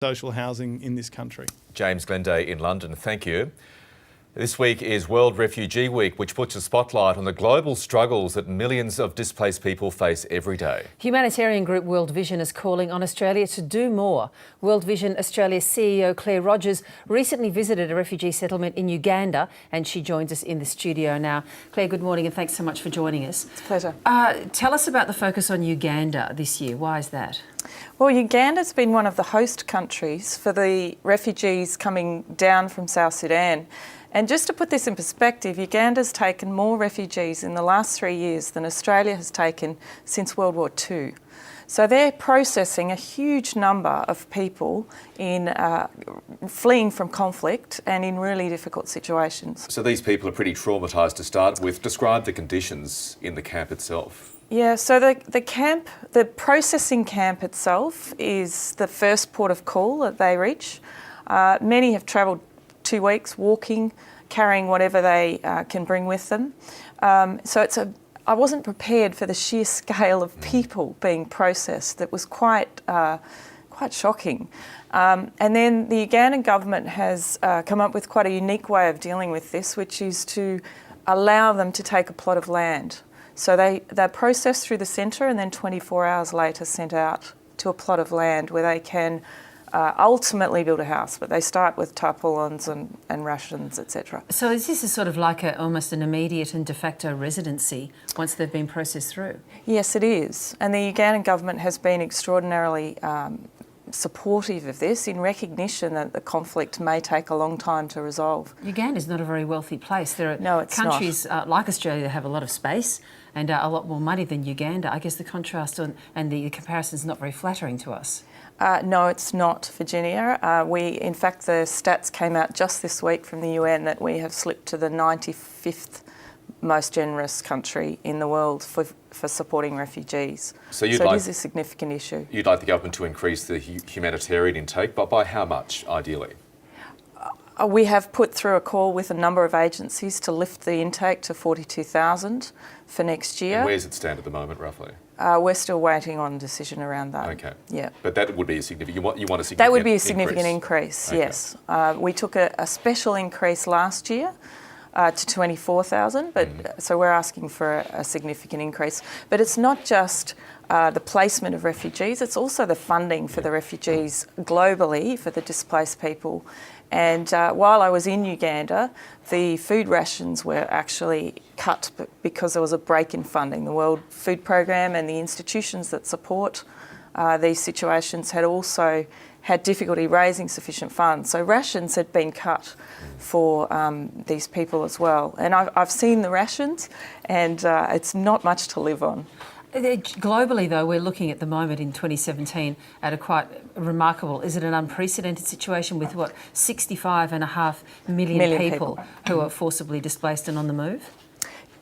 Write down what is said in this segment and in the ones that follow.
social housing in this country. James Glenday in London, thank you. This week is World Refugee Week, which puts a spotlight on the global struggles that millions of displaced people face every day. Humanitarian group World Vision is calling on Australia to do more. World Vision Australia's CEO Claire Rogers recently visited a refugee settlement in Uganda, and she joins us in the studio now. Claire, good morning and thanks so much for joining us. It's a pleasure. Tell us about the focus on Uganda this year. Why is that? Well, Uganda's been one of the host countries for the refugees coming down from South Sudan. And just to put this in perspective, Uganda's taken more refugees in the last 3 years than Australia has taken since World War II. So they're processing a huge number of people in fleeing from conflict and in really difficult situations. So these people are pretty traumatised to start with. Describe the conditions in the camp itself. Yeah, so the processing camp itself is the first port of call that they reach. Many have travelled 2 weeks walking, carrying whatever they can bring with them. I wasn't prepared for the sheer scale of people being processed. That was quite shocking. And then the Ugandan government has come up with quite a unique way of dealing with this, which is to allow them to take a plot of land. So they're processed through the centre and then 24 hours later sent out to a plot of land where they can ultimately build a house, but they start with tarpaulins and rations, etc. So is this sort of like almost an immediate and de facto residency once they've been processed through? Yes, it is. And the Ugandan government has been extraordinarily supportive of this in recognition that the conflict may take a long time to resolve. Uganda is not a very wealthy place. There are countries like Australia that have a lot of space and a lot more money than Uganda. I guess the contrast and the comparison is not very flattering to us. No, it's not, Virginia. In fact, the stats came out just this week from the UN that we have slipped to the 95th most generous country in the world for supporting refugees. So it is a significant issue. You'd like the government to increase the humanitarian intake, but by how much, ideally? We have put through a call with a number of agencies to lift the intake to 42,000 for next year. And where does it stand at the moment, roughly? We're still waiting on a decision around that. Okay. Yeah. But that would be a significant. You want a significant. That would be a significant increase. Okay. Yes. We took a special increase last year to 24,000, but so we're asking for a significant increase. But it's not just the placement of refugees; it's also the funding for the refugees globally, for the displaced people. And while I was in Uganda, the food rations were actually cut because there was a break in funding. The World Food Programme and the institutions that support these situations had also had difficulty raising sufficient funds. So rations had been cut for these people as well. And I've seen the rations, and it's not much to live on. Globally, though, we're looking at the moment in 2017 at a quite remarkable, is it an unprecedented situation with, 65.5 million people who are forcibly displaced and on the move?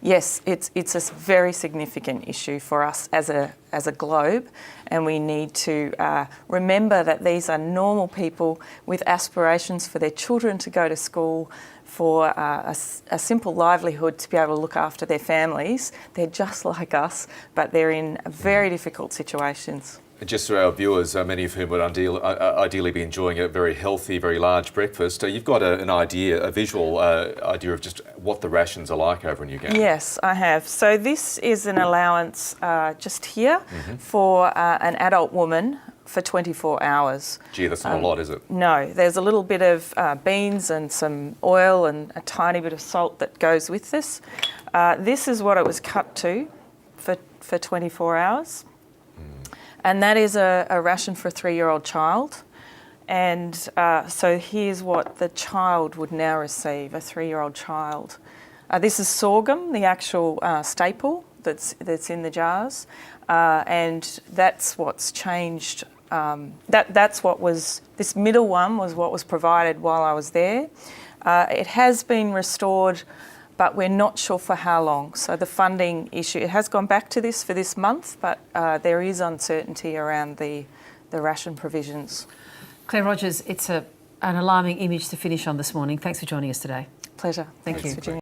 Yes, it's a very significant issue for us as a globe, and we need to remember that these are normal people with aspirations for their children to go to school, for a simple livelihood, to be able to look after their families. They're just like us, but they're in very difficult situations. Just for our viewers, many of whom would ideally be enjoying a very healthy, very large breakfast, you've got a visual idea of just what the rations are like over in Uganda. Yes, I have. So this is an allowance just here for an adult woman for 24 hours. Gee, that's not a lot, is it? No, there's a little bit of beans and some oil and a tiny bit of salt that goes with this. This is what it was cut to for 24 hours. And that is a ration for a 3-year-old child. And so here's what the child would now receive, a 3-year-old child. This is sorghum, the actual staple that's in the jars. And that's what's changed. This middle one was what was provided while I was there. It has been restored, but we're not sure for how long. So the funding issue, it has gone back to this for this month, but there is uncertainty around the ration provisions. Claire Rogers, it's an alarming image to finish on this morning. Thanks for joining us today. Pleasure. Thank you. Virginia.